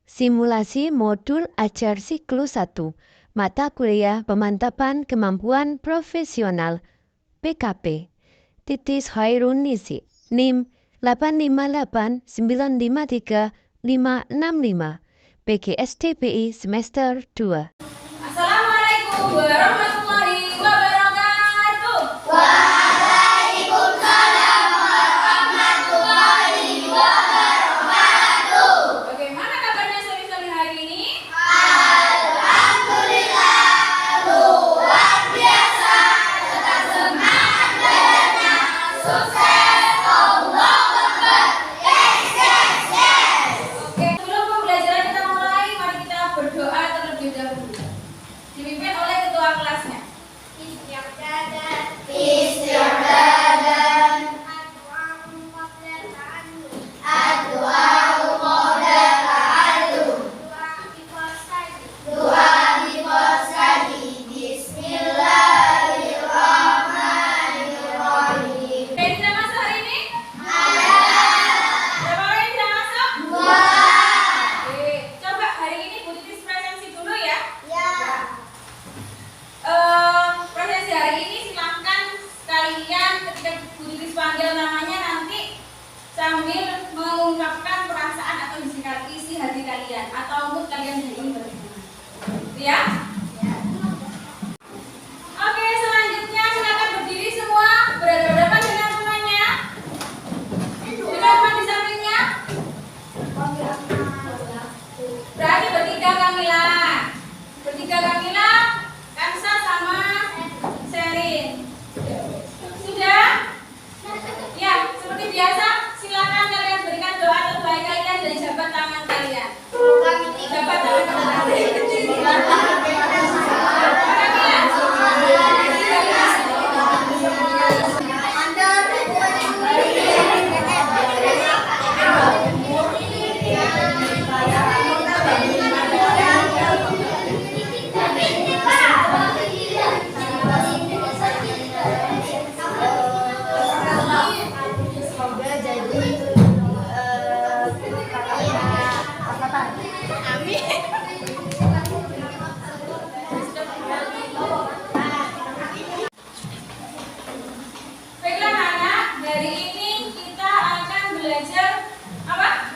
Simulasi modul ajar siklus 1, mata kuliah pemantapan kemampuan profesional, PKP. Titis Khairun Nisi, NIM 858953565, PGSDPI semester 2. Assalamualaikum warahmatullahi wabarakatuh. Waalaikumsalam warahmatullahi wabarakatuh. Bagaimana kabarnya sore-sore hari ini? Alhamdulillah, luar biasa. Tetap semangat belajarnya. Sukses, Allahu Akbar. Yes, yes, yes. Oke, sebelum pembelajaran kita mulai, mari kita berdoa terlebih dahulu. Dipimpin oleh ketua kelasnya. Istiqdadan, ad-du'a'u qabla ta'allum, doa di pos tadi. Bismillahirrahmanirrahim. Oke, tidak masuk hari ini? Ada Berapa orang yang tidak masuk? 2. Oke, coba hari ini Bu Titis presensi dulu ya. Ya. Presensi hari ini silahkan sekalian ketika Bu Titis panggil namanya nanti sambil mengungkapkan perasaan atau isi hati kalian atau mood kalian hari ini bagaimana. Ya? Oke, selanjutnya silakan berdiri semua berhadapan dengan temannya. Dengan teman di sampingnya. Berarti bertiga Kamila. Bertiga Kamila, Kansa sama Sherin. Sudah? Ya, seperti biasa, silakan kalian berikan doa terbaik kalian dan jabat tangan kalian. Jabat tangan kalian. Semoga jadi amin. Baiklah anak, dari ini kita akan belajar apa?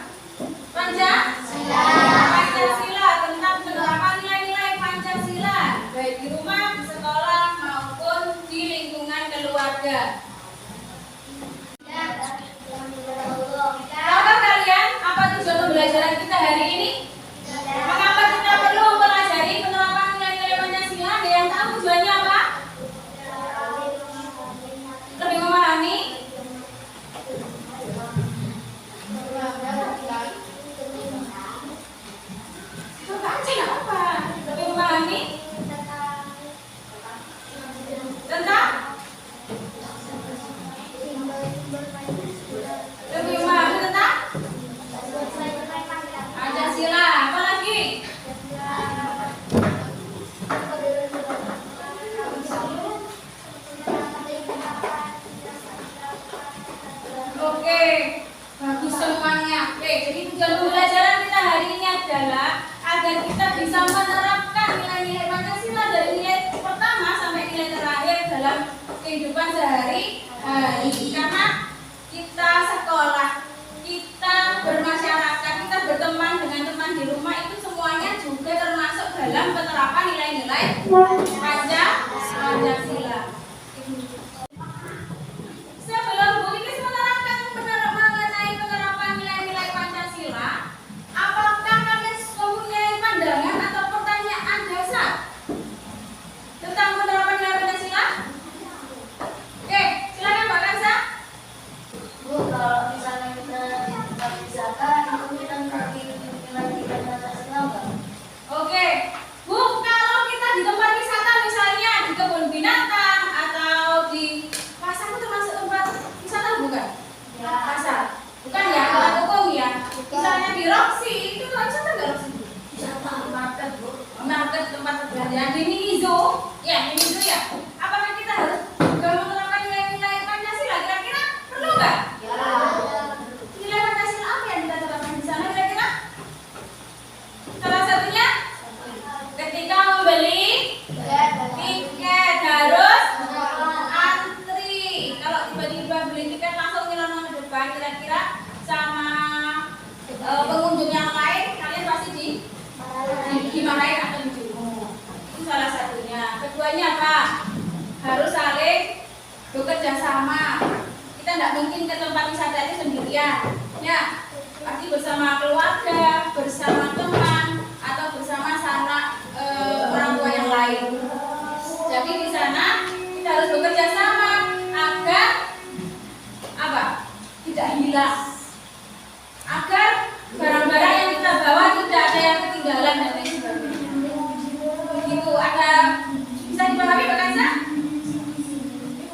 Pancasila, tentang penerapan nilai-nilai Pancasila, baik di rumah, di sekolah maupun di lingkungan keluarga. Tahukah kalian apa tujuan pembelajaran kita hari ini? Mengapa kita perlu mempelajari penerapan nilai-nilai Pancasila? Ada yang tahu tujuannya apa? Lebih memahami? Coba aja nggak apa? Lebih memahami tentang? Lebih memahami tentang Pancasila. Apa lagi? Oke, bagus semuanya. Oke, jadi tujuan pembelajaran kita hari ini adalah agar kita bisa menerapkan nilai-nilai Pancasila dari nilai pertama sampai nilai terakhir dalam kehidupan sehari-hari. Karena kita sekolah, kita bermasyarakat, kita berteman dengan teman di rumah itu semuanya juga termasuk dalam penerapan nilai-nilai Pancasila. Sebelum Bu Titis menerapkan mengenai penerapan nilai-nilai Pancasila, apakah kalian mempunyai pandangan atau pertanyaan dasar tentang penerapan nilai Pancasila? Oke, silakan Mbak Kansa. Bu, kalau misalnya kita tetap wisata, itu kita ngerti nilai Pancasila nggak? Oke, Bu, kalau kita di tempat wisata misalnya di kebun binatang atau di tempat wisata itu sendirian, ya, pasti bersama keluarga, bersama teman, atau bersama sanak orang tua yang lain. Jadi di sana kita harus bekerja sama agar apa? Tidak hilang, agar barang-barang yang kita bawa tidak ada yang ketinggalan dan lain sebagainya. Begitu. Ada bisa dipahami Mbak Kansa?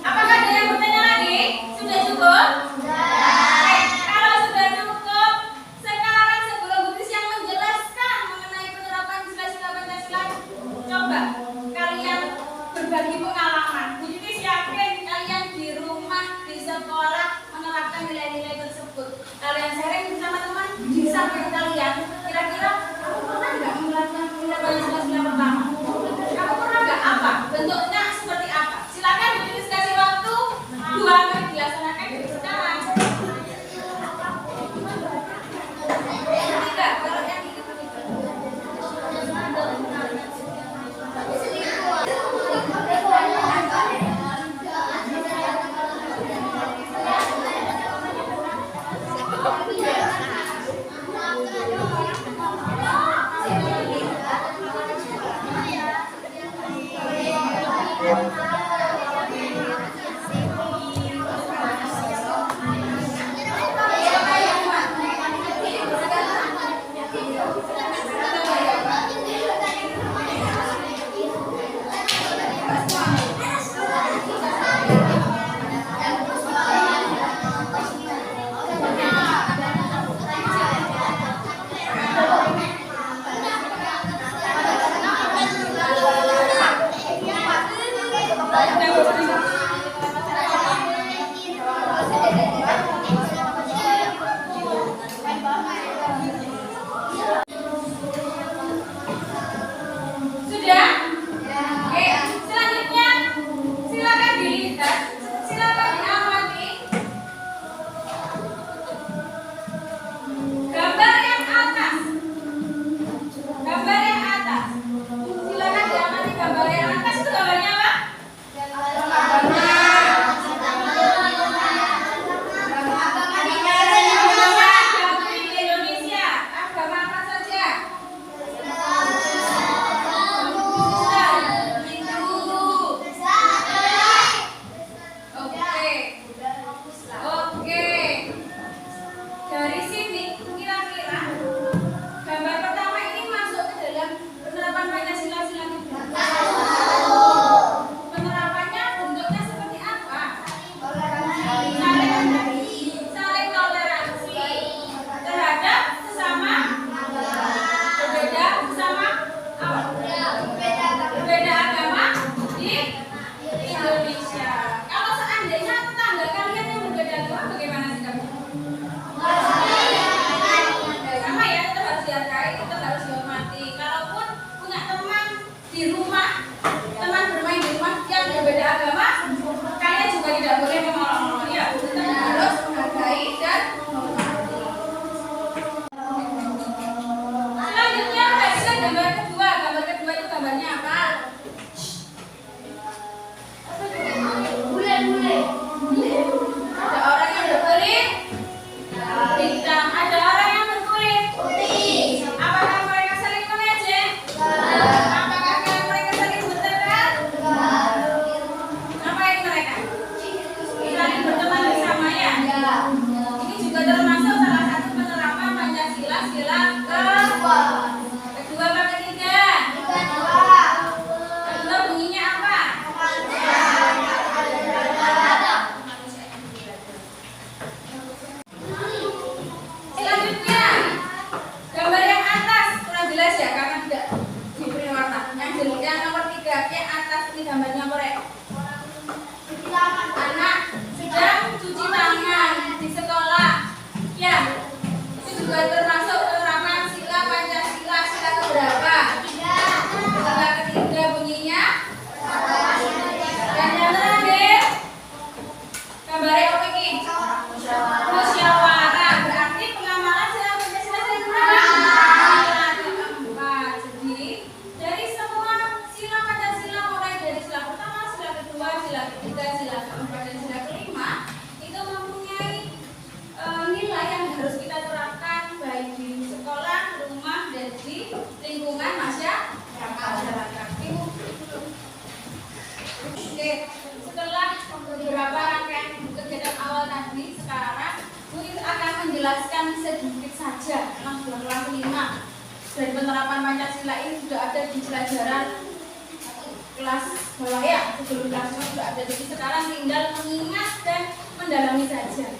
Apakah ada yang bertanya lagi? Sudah cukup? Kalau sudah cukup, sekarang sebelum Bu yang menjelaskan mengenai penerapan sila-sila Pancasila, coba kalian berbagi pengalaman. Bu Yunis yakin kalian di rumah, di sekolah menerapkan nilai-nilai tersebut. Kalian sharing bersama teman, bisa kalian. Kira-kira kamu pernah nggak menerapkan nilai sila-sila pertama? Kamu pernah nggak? Apa? Bentuknya seperti apa? Silakan Bu Yunis kasih waktu 2 menit dilaksanakan dari sekarang. 3, kalau yang ini sudah? Oke, selanjutnya silakan dilihat, silakan diamati gambar yang atas. Gambar yang atas. Silakan diamati gambar yang atas. Itu gambarnya apa? Agama di Indonesia. Agama apa saja? Oke. Dari sini kira-kira gambar pertama ini masuk ke dalam penerapan Pancasila sila kedua. Penerapannya bentuknya seperti apa? Saling toleransi terhadap sesama, berbeda sesama apa? Berbeda agama di Indonesia. Kalau seandainya tetangga kalian yang berbeda agama, bagaimana sikapnya? Sama ya, tetap harus dihargai, tetap harus dihormati. Kalaupun punya teman di rumah, teman bermain di rumah yang berbeda agama, kalian juga tidak boleh mengolok-olok, ya. Tetap harus menghargai dan menghormati. Selanjutnya, perhatikan gambar kedua. Gambar kedua itu gambarnya apa? Ada orang yang berkulit hitam, ada orang yang berkulit putih. Apakah mereka saling mengejek? Apakah mereka saling bertengkar? Ngapain mereka? Saling berteman bersama, ya. Ini juga termasuk salah satu penerapan Pancasila sila kedua. Kedua apa ketiga? Dan penerapan Pancasila ini sudah ada di pelajaran kelas bawah ya, sebelum kelas bawah sudah ada. Jadi sekarang tinggal mengingat dan mendalami saja.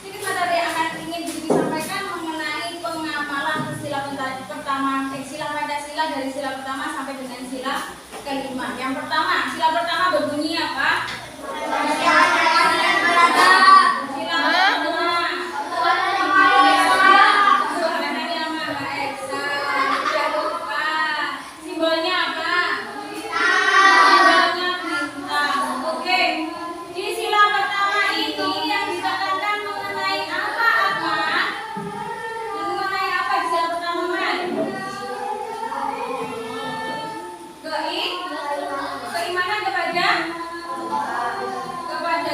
Sedikit materi yang akan ingin disampaikan mengenai pengamalan sila pertama, sila Pancasila dari sila pertama sampai dengan sila kelima. Yang pertama, sila pertama berbunyi apa? Keimanan kepada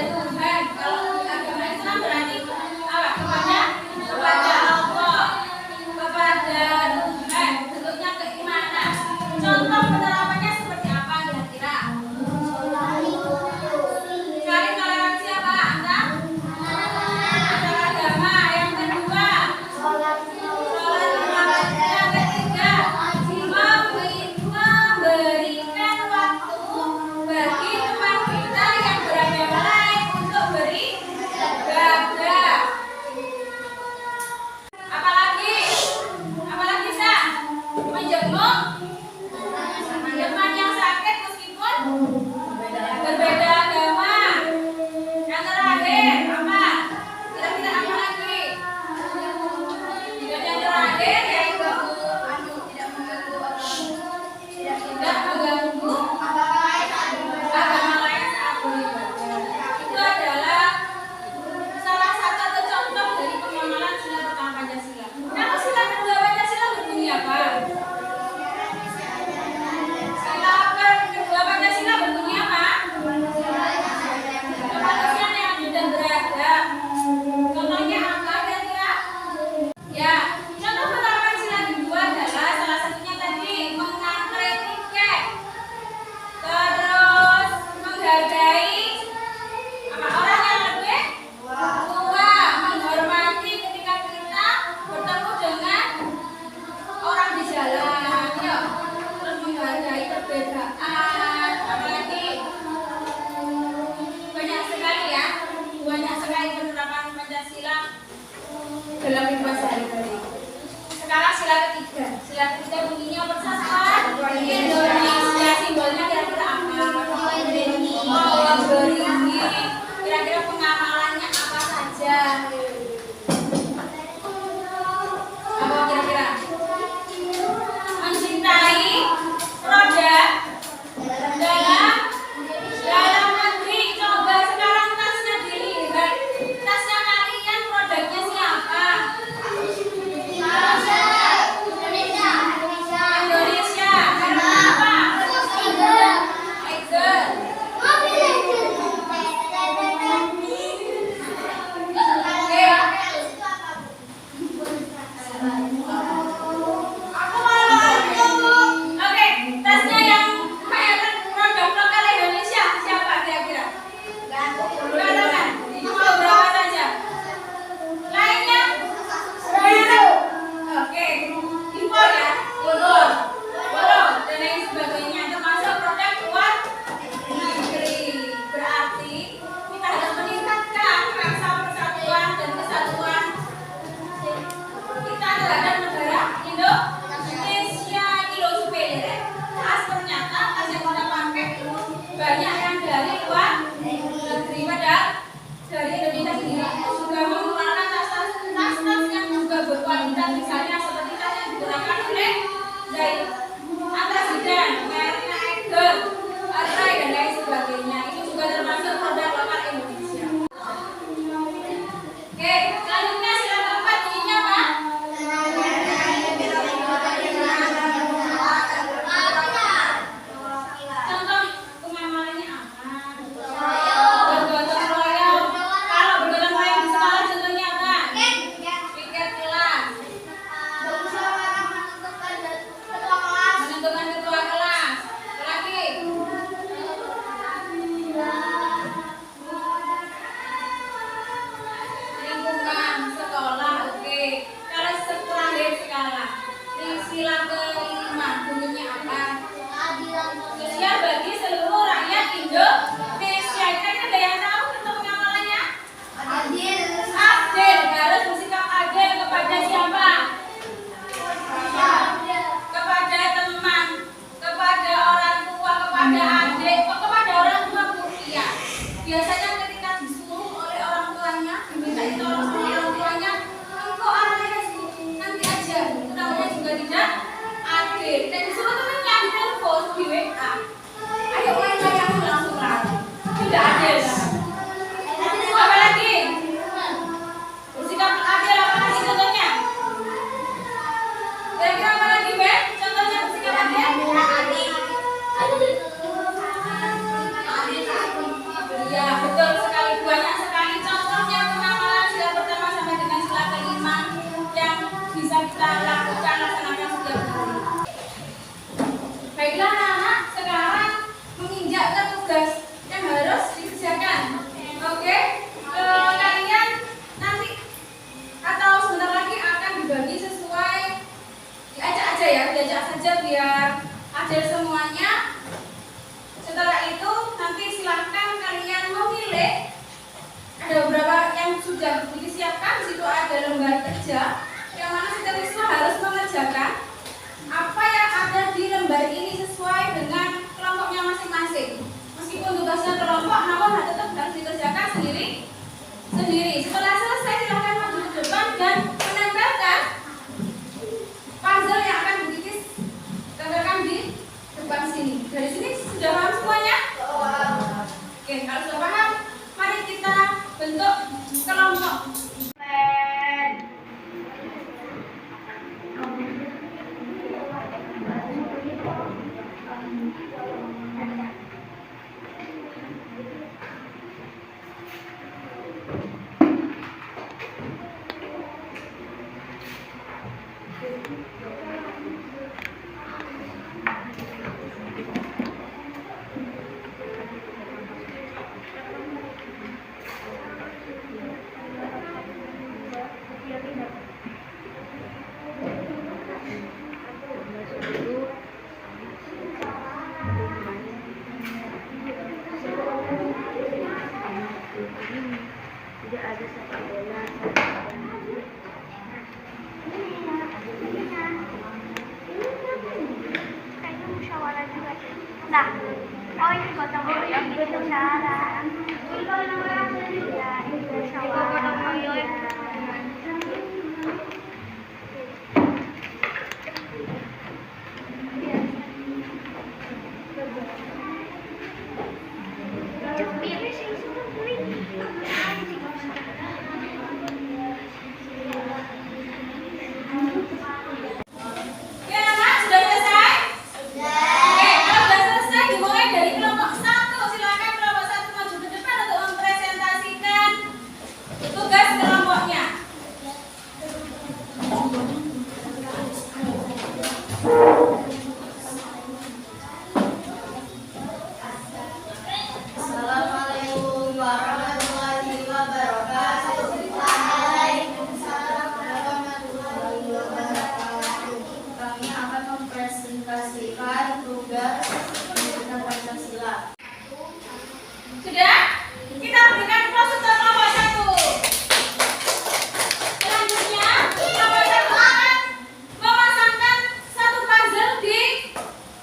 Tuhan. Kalau di agama Islam berarti apa? Kepada Allah, kepada Tuhan. Bentuknya keimanan. Contoh penerapannya seperti apa kira-kira? Cari toleransi apa? Antar agama. Yang kedua, sholat lima waktu. Yang ketiga, memberikan waktu bagi teman kita yang beragama lain untuk beribadah. Apalagi Sa? Menjenguk teman yang sakit meskipun berbeda agama. Yang terakhir apa? Kira-kira apa lagi? Dan yang terakhir yaitu tidak mengganggu agama lain saat beribadah. Itu adalah salah satu atau contoh dari pengamalan sila pertama Pancasila. Nah, sila kedua Pancasila berbunyi apa? Sila kedua Pancasila berbunyi apa? Kemanusiaan yang adil dan beradab. Contohnya apa kira-kira? Ya, contoh penerapan sila kedua adalah salah satunya tadi mengantre tiket, terus menghargai apa orang yang lebih tua, menghormati ketika kita bertemu dengan orang di jalan, ya, terus menghargai perbedaan, apalagi banyak sekali penerapan Pancasila dalam kehidupan sehari-hari. Sekarang sila ketiga bunyinya persatuan Indonesia. Simbolnya kira-kira apa? Oh, beringin. Kira-kira pengamalannya apa saja? Apa kira-kira? Mencintai produk dalam negeri. Coba sekarang tasnya dilihat. Tasnya kalian produknya siapa? Indonesia. Karena apa? Excel. Oke. Oke, tasnya yang merek produk lokal Indonesia siapa kira-kira? Gantungan. Itu mau berapa saja? Lainnya? Merek. Oke, impor ya, bodong, dan lain sebagainya, termasuk produk luar negeri. Berarti kita harus meningkatkan rasa persatuan dan kesatuan kita terhadap negara Indonesia. Ini loh sepele, tas ternyata tas yang kita pakai banyak yang dari luar negeri, padahal dari Indonesia sendiri juga mengeluarkan tas-tas yang juga berkualitas, misalnya seperti tas yang digunakan oleh Zaid Atazidan, mereknya Egger, Atrai dan lain sebagainya. Itu juga termasuk produk lokal Indonesia. Oke, selanjutnya sila keempat bunyinya apa? Contoh pengamalannya apa? Bergotong royong. Kalau bergotong royong di sekolah contohnya apa? Piket kelas. Menentukan ketua kelas. Lagi. Sila kelima bunyinya apa? Sosial bagi seluruh rakyat Indonesia. Kira-kira ada yang tahu untuk pengawalannya? Adil. Adil, harus bersikap adil kepada siapa? Kepada teman, kepada orang tua, kepada adik, kepada orang tua Bu. Iya. Biasanya ketika disuruh oleh orang tuanya, diminta tolong sama orang tuanya, engkau anaknya nanti aja. Itu namanya juga tidak adil. Dan disuruh temannya di telepon, di WA. Ayo mulai aku langsung lari. Tidak adil. Apa lagi? Bersikap adil apa lagi contohnya? Kira-kira apa lagi, Beb? Contohnya bersikap adil? Iya, betul sekali. Banyak sekali contohnya pengawalan sila pertama sampai dengan sila kelima yang bisa kita lakukan, laksanakan setiap hari. Baiklah anak-anak, sekarang menginjak ke tugas yang harus dikerjakan. Oke? Kalian nanti atau sebentar lagi akan dibagi sesuai, diajak aja ya, diajak saja biar adil semuanya. Setelah itu nanti silahkan kalian memilih. Ada beberapa yang sudah disiapkan. Di situ ada lembar kerja yang mana setiap siswa harus mengerjakan apa yang ada di lembar ini sesuai dengan kelompoknya masing-masing. Meskipun tugasnya kelompok, namun tetap harus dikerjakan sendiri. Setelah selesai silahkan maju ke depan dan menempelkan puzzle yang akan dikikis tempelkan di depan sini. Dari sini sudah paham semuanya? Oke, kalau sudah paham, mari kita bentuk kelompok. Nah, oh ini gotong royong itu cara. Ya, itu gotong royong. Ya, anak sudah selesai? Oke, kalau sudah selesai dimulai dari kelompok 1. Silakan kelompok 1 maju ke depan untuk mempresentasikan tugas kelompoknya. Assalamualaikum warahmatullahi wabarakatuh. Waalaikumsalam warahmatullahi wabarakatuh. Kami akan mempresentasikan tugas pendidikan Pancasila. Sudah? Kita berikan aplaus untuk kelompok 1. Selanjutnya, kelompok 1 akan memasangkan satu puzzle di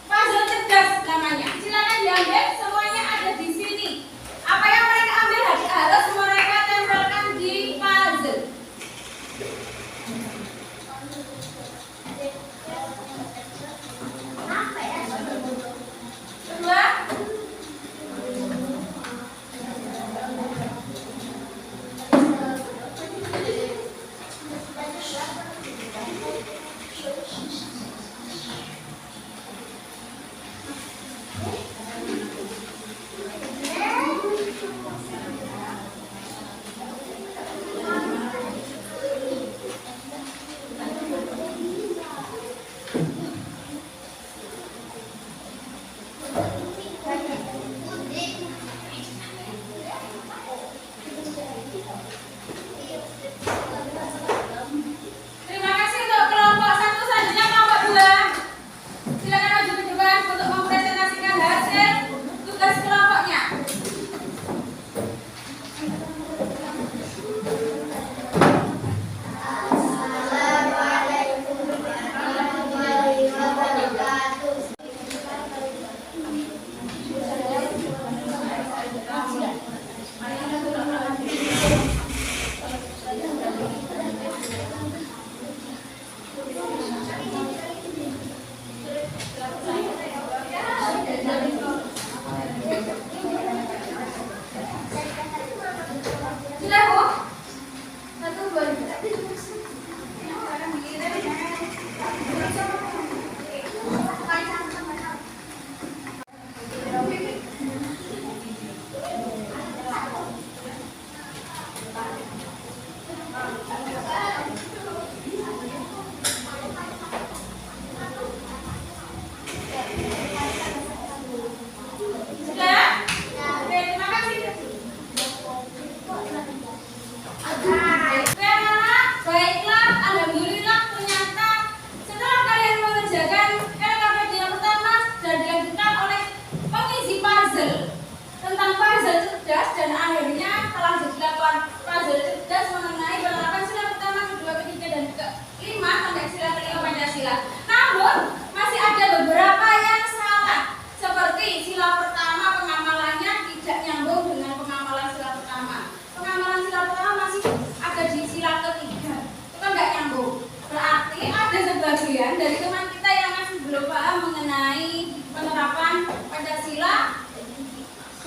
puzzle cerdas namanya. Silakan diambil, semuanya ada di sini. Apa yang mereka ambil harus mereka tempelkan di puzzle.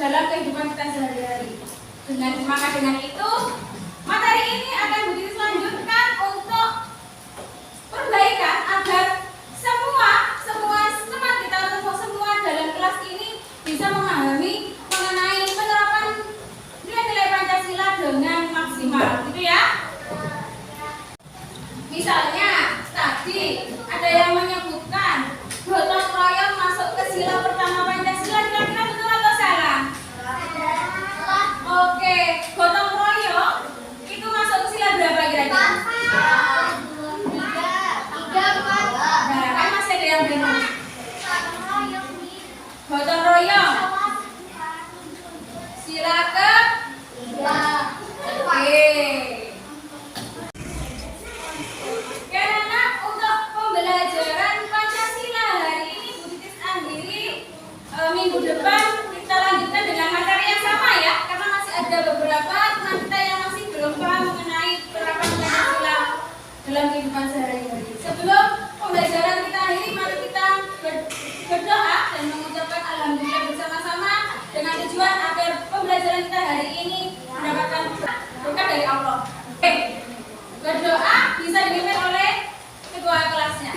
dalam kehidupan kita sehari-hari. Maka dengan itu, materi ini akan begitu selanjutkan untuk perbaikan agar semua teman kita atau semua dalam kelas ini bisa memahami mengenai penerapan nilai-nilai Pancasila dengan maksimal, gitu ya. Misalnya tadi ada yang menyebutkan gotong royong masuk ke sila pertama Pancasila, kira-kira betul atau salah? Oke, gotong royong itu masuk ke sila berapa kira-kira? Nah, kan masih ada yang bingung. Gotong royong sila ke? Oke. Karena untuk pembelajaran Pancasila hari ini Bu Titis Andiri minggu depan kita lanjutkan dengan materi yang sama ya, karena masih ada beberapa teman kita yang masih belum paham mengenai penerapan Pancasila dalam kehidupan sehari-hari. Sebelum pembelajaran kita akhiri, mari kita berdoa dan mengucapkan alhamdulillah bersama-sama dengan tujuan agar pembelajaran kita hari ini mendapatkan berkah dari Allah. Oke. Berdoa bisa dipimpin oleh ketua kelasnya.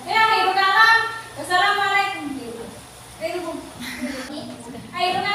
Ya, akhirul kalam. Wassalamualaikum. Akhirul